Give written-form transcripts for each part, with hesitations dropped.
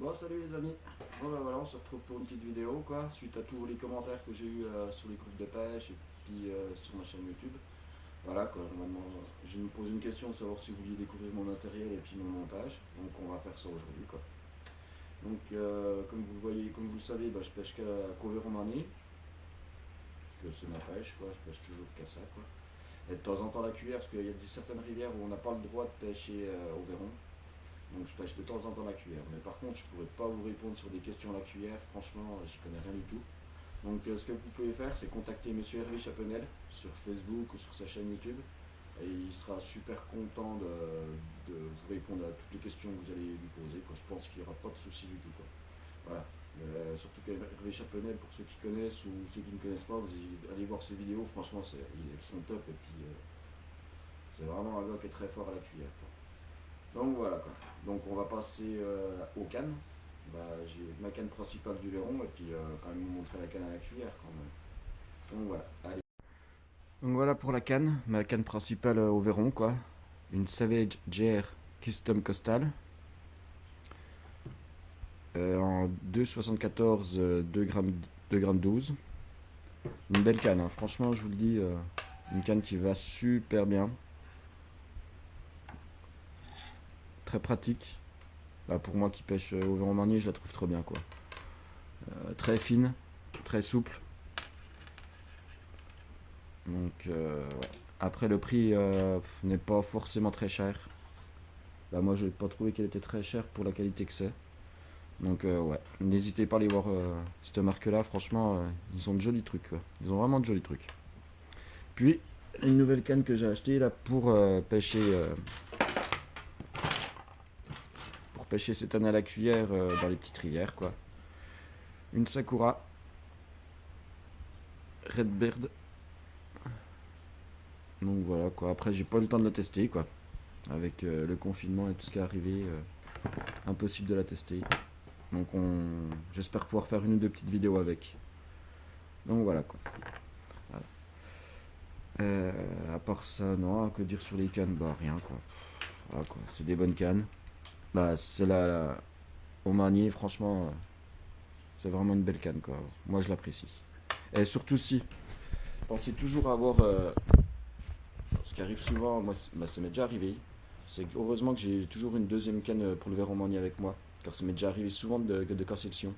Bon, salut les amis. Bon bah voilà, on se retrouve pour une petite vidéo quoi, suite à tous les commentaires que j'ai eu sur les groupes de pêche et puis sur ma chaîne YouTube. Voilà quoi, normalement je me pose une question de savoir si vous vouliez découvrir mon matériel et puis mon montage. Donc on va faire ça aujourd'hui quoi. Donc comme vous le voyez, comme vous le savez, bah, je pêche qu'à Cauveron-Marnier, parce que c'est ma pêche quoi, je pêche toujours qu'à ça quoi. Et de temps en temps la cuillère, parce qu'il y a certaines rivières où on n'a pas le droit de pêcher au verron. Donc je pêche de temps en temps la cuillère. Mais par contre, je ne pourrais pas vous répondre sur des questions à la cuillère. Franchement, j'y connais rien du tout. Donc ce que vous pouvez faire, c'est contacter Monsieur Hervé Chapenel sur Facebook ou sur sa chaîne YouTube. Et il sera super content de vous répondre à toutes les questions que vous allez lui poser, quoi. Je pense qu'il n'y aura pas de souci du tout, quoi. Voilà. Surtout qu'Hervé Chapenel, pour ceux qui connaissent ou ceux qui ne connaissent pas, vous allez voir ses vidéos. Franchement, elles sont top. Et puis, c'est vraiment un gars qui est très fort à la cuillère, quoi. Donc voilà quoi. Donc on va passer aux cannes. Bah, j'ai ma canne principale du Véron et puis quand même vous montrer la canne à la cuillère quand même. Donc voilà, allez. Donc voilà pour la canne, ma canne principale au Véron quoi. Une Savage JR Custom Costal en 2,74 2 grammes 12. Une belle canne, hein. Franchement je vous le dis, une canne qui va super bien. Très pratique. Bah, pour moi qui pêche au Véron Marnier, je la trouve très bien quoi. Très fine, très souple. Donc ouais. Après le prix n'est pas forcément très cher. Bah, moi je n'ai pas trouvé qu'elle était très chère pour la qualité que c'est. Donc ouais, n'hésitez pas à aller voir cette marque là, franchement ils ont de jolis trucs quoi. Ils ont vraiment de jolis trucs. Puis une nouvelle canne que j'ai achetée là pour pêcher cette année à la cuillère dans les petites rivières quoi. Une Sakura Redbird. Donc voilà quoi, après j'ai pas eu le temps de la tester quoi. Avec le confinement et tout ce qui est arrivé, impossible de la tester. Donc j'espère pouvoir faire une ou deux petites vidéos avec. Donc voilà quoi. Voilà. À part ça, non, que dire sur les cannes, bah rien quoi. Voilà quoi, c'est des bonnes cannes. Bah celle-là au Marnier, franchement, c'est vraiment une belle canne quoi. Moi je l'apprécie. Et surtout si, pensez toujours à avoir, ce qui arrive souvent, moi bah, ça m'est déjà arrivé, c'est heureusement que j'ai toujours une deuxième canne pour le verre au Marnier avec moi. Car ça m'est déjà arrivé souvent de casser le sillon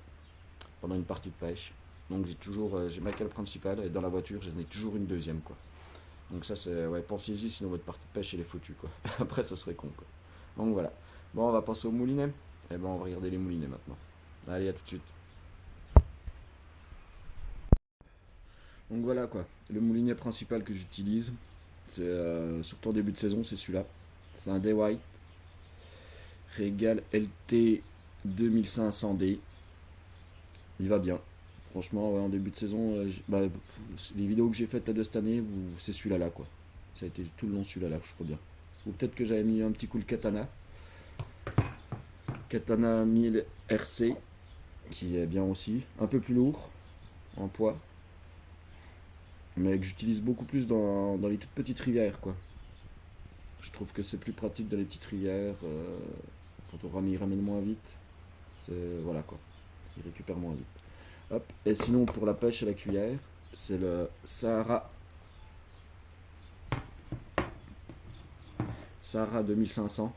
pendant une partie de pêche. Donc j'ai ma cale principale et dans la voiture j'en ai toujours une deuxième quoi. Donc ça c'est ouais, pensez-y sinon votre partie de pêche elle est foutue quoi. Après ça serait con quoi. Donc voilà. Bon on va passer au moulinet. Et ben on va regarder les moulinets maintenant. Allez à tout de suite. Donc voilà quoi. Le moulinet principal que j'utilise, c'est surtout en début de saison, c'est celui-là. C'est un Day White Regal LT 2500D. Il va bien. Franchement, ouais, en début de saison, bah, les vidéos que j'ai faites là de cette année, c'est celui-là là quoi. Ça a été tout le long celui-là là, je crois bien. Ou peut-être que j'avais mis un petit coup le katana. Katana 1000 RC, qui est bien aussi. Un peu plus lourd en poids. Mais que j'utilise beaucoup plus dans les toutes petites rivières quoi. Je trouve que c'est plus pratique dans les petites rivières. Quand il ramène moins vite. Voilà quoi. Il récupère moins vite. Hop. Et sinon pour la pêche à la cuillère, c'est le Sahara 2500.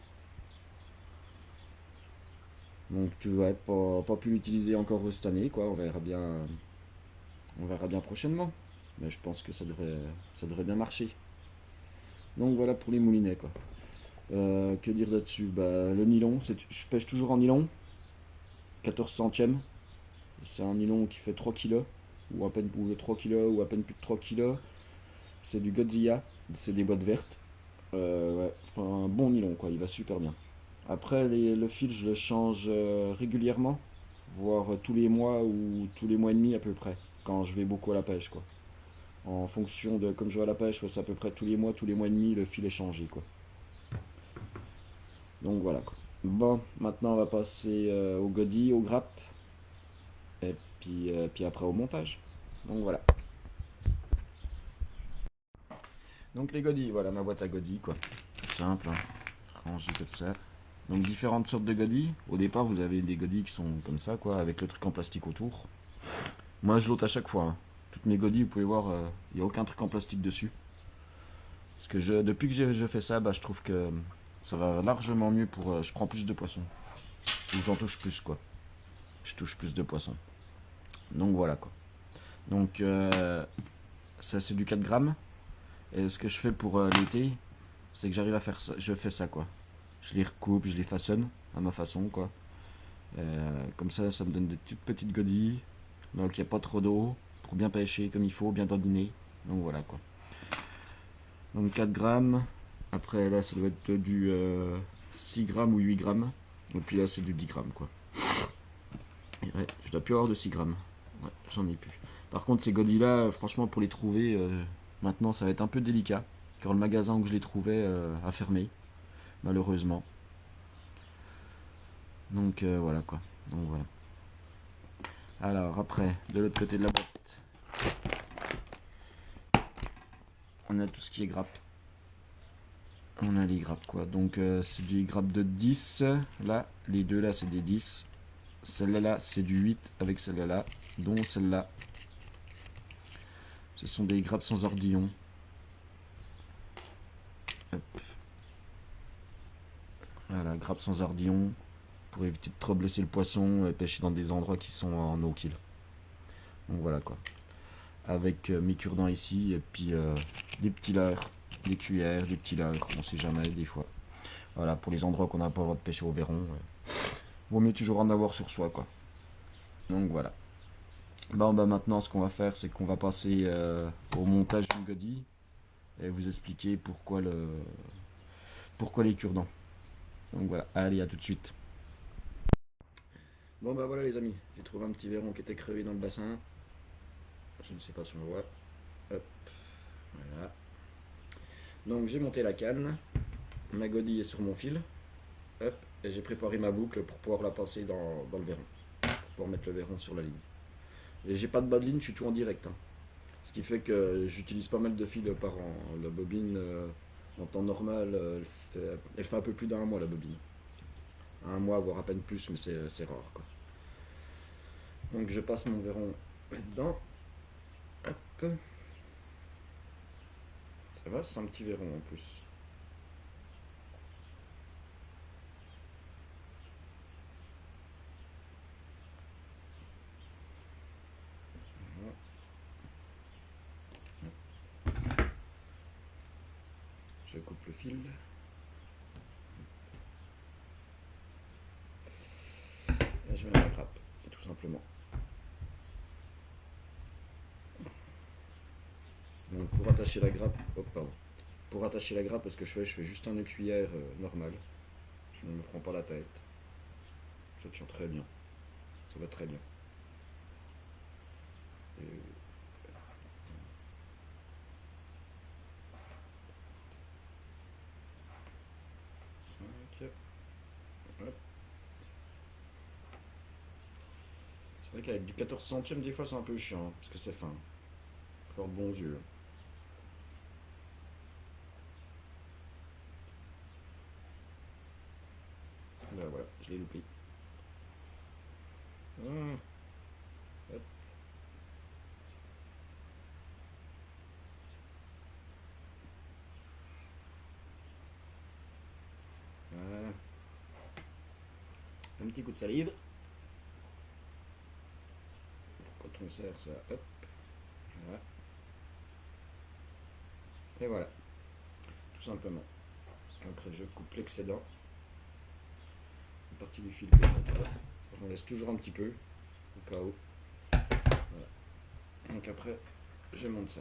Donc tu vas pas pu l'utiliser encore cette année, quoi. On verra bien prochainement. Mais je pense que ça devrait bien marcher. Donc voilà pour les moulinets, quoi. Que dire là-dessus? Bah, le nylon, je pêche toujours en nylon, 14 centièmes. C'est un nylon qui fait 3 kg, ou à peine ou 3 kg, ou à peine plus de 3 kg. C'est du Godzilla, c'est des boîtes vertes. Ouais, un bon nylon, quoi. Il va super bien. Après, le fil, je le change régulièrement, voire tous les mois ou tous les mois et demi à peu près, quand je vais beaucoup à la pêche, quoi. En fonction de comme je vais à la pêche, ouais, c'est à peu près tous les mois et demi, le fil est changé, quoi. Donc voilà, quoi. Bon, maintenant on va passer au godille, au grappe, et puis après au montage. Donc voilà. Donc les godilles, voilà ma boîte à godilles, quoi. Tout simple, hein. Rangé comme ça. Donc différentes sortes de godilles. Au départ vous avez des godilles qui sont comme ça quoi, avec le truc en plastique autour. Moi je l'ôte à chaque fois, hein. Toutes mes godilles vous pouvez voir, il n'y a aucun truc en plastique dessus. Parce que depuis que je fais ça, bah, je trouve que ça va largement mieux pour... je prends plus de poissons. Ou j'en touche plus quoi. Je touche plus de poissons. Donc voilà quoi. Donc ça c'est du 4 grammes. Et ce que je fais pour l'été, c'est que j'arrive à faire ça. Je fais ça quoi. Je les recoupe, je les façonne à ma façon quoi. Comme ça, ça me donne des petites godilles. Donc il n'y a pas trop d'eau. Pour bien pêcher comme il faut, bien dandiner. Donc voilà quoi. Donc 4 grammes. Après là ça doit être du 6 grammes ou 8 grammes. Et puis là c'est du 10 grammes quoi. Et ouais, je dois plus avoir de 6 grammes. Ouais, j'en ai plus. Par contre ces godilles là, franchement pour les trouver, maintenant ça va être un peu délicat. Car le magasin où je les trouvais a fermé. Malheureusement. Donc voilà quoi. Donc voilà. Alors après, de l'autre côté de la boîte, on a tout ce qui est grappe. On a les grappes quoi. Donc c'est des grappes de 10. Là, les deux là c'est des 10. Celle-là c'est du 8 avec celle-là, dont celle-là. Ce sont des grappes sans ordillon. Hop. Voilà, grappes sans ordillon. Pour éviter de trop blesser le poisson et pêcher dans des endroits qui sont en eau kill. Donc voilà quoi. Avec mes cure-dents ici et puis des petits leurres, des cuillères, des petits leurres, on sait jamais des fois. Voilà, pour les endroits qu'on n'a pas le droit de pêcher au verron, vaut mieux toujours en avoir sur soi quoi. Donc voilà. Bon bah maintenant ce qu'on va faire c'est qu'on va passer au montage du godille et vous expliquer pourquoi les cure-dents. Donc voilà, allez à tout de suite. Bon bah voilà les amis, j'ai trouvé un petit verron qui était crevé dans le bassin. Je ne sais pas si on le voit. Hop, voilà. Donc j'ai monté la canne, ma godille est sur mon fil. Hop, et j'ai préparé ma boucle pour pouvoir la passer dans le verron. Pour pouvoir mettre le verron sur la ligne. Et j'ai pas de bas de ligne, je suis tout en direct. Hein. Ce qui fait que j'utilise pas mal de fils par an. La bobine, en temps normal, elle fait un peu plus d'un mois la bobine. Un mois, voire à peine plus, mais c'est rare quoi. Donc je passe mon verron là-dedans. Hop. Ça va, c'est un petit verron en plus. Voilà. Je coupe le fil. Et je mets la grappe, tout simplement. Donc pour attacher la grappe, oh, pardon. Pour attacher la grappe, ce que je fais juste un nœud cuillère normal. Je ne me prends pas la tête. Ça tient très bien. Ça va très bien. Et 5. Hop. C'est vrai qu'avec du 14 centièmes, des fois c'est un peu chiant, hein, parce que c'est fin. Faut avoir bons yeux. Là voilà, je l'ai loupé. Ah, hop. Voilà. Un petit coup de salive. Quand on serre ça, hop. Voilà. Et voilà, tout simplement. Après je coupe l'excédent. Une partie du fil que j'en laisse toujours un petit peu, au cas où. Voilà. Donc après, je monte ça.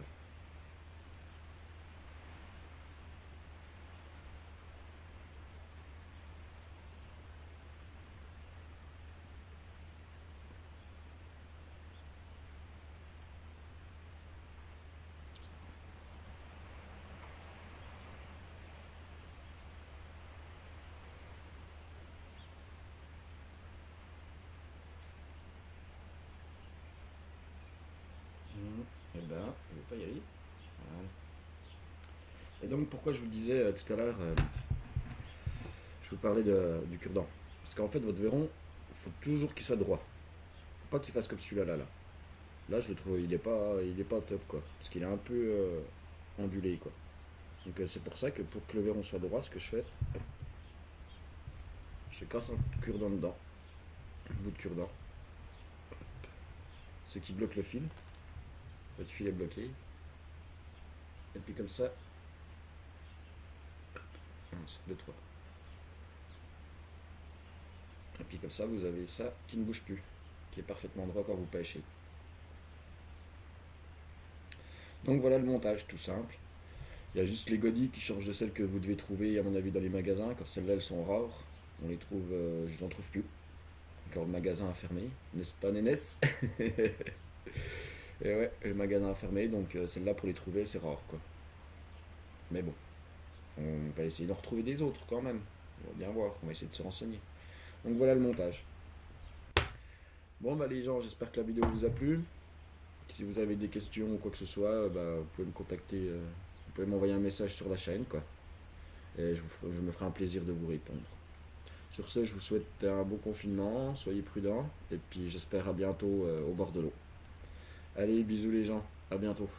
Et ben, je ne vais pas y aller. Voilà. Et donc pourquoi je vous disais tout à l'heure, je vous parlais du cure-dent. Parce qu'en fait, votre verron, il faut toujours qu'il soit droit. Faut pas qu'il fasse comme celui-là, là. Là, je le trouve, il est pas top, quoi. Parce qu'il est un peu ondulé, quoi. Donc c'est pour ça que pour que le verron soit droit, ce que je fais, je casse un cure-dent dedans, un bout de cure-dent, ce qui bloque le fil. Votre fil est bloqué. Et puis comme ça, 1, 2, 3. Et puis comme ça, vous avez ça qui ne bouge plus, qui est parfaitement droit quand vous pêchez. Donc voilà le montage, tout simple. Il y a juste les godilles qui changent de celles que vous devez trouver, à mon avis, dans les magasins, car celles-là, elles sont rares. On les trouve, je n'en trouve plus. Car le magasin a fermé, n'est-ce pas, Nénès? Et ouais, le magasin a fermé, donc celles-là, pour les trouver, c'est rare, quoi. Mais bon, on va essayer d'en retrouver des autres, quand même. On va bien voir, on va essayer de se renseigner. Donc voilà le montage. Bon, bah les gens, j'espère que la vidéo vous a plu. Si vous avez des questions ou quoi que ce soit, bah, vous pouvez me contacter, vous pouvez m'envoyer un message sur la chaîne, quoi. Et je me ferai un plaisir de vous répondre. Sur ce, je vous souhaite un bon confinement, soyez prudents, et puis j'espère à bientôt au bord de l'eau. Allez, bisous les gens, à bientôt.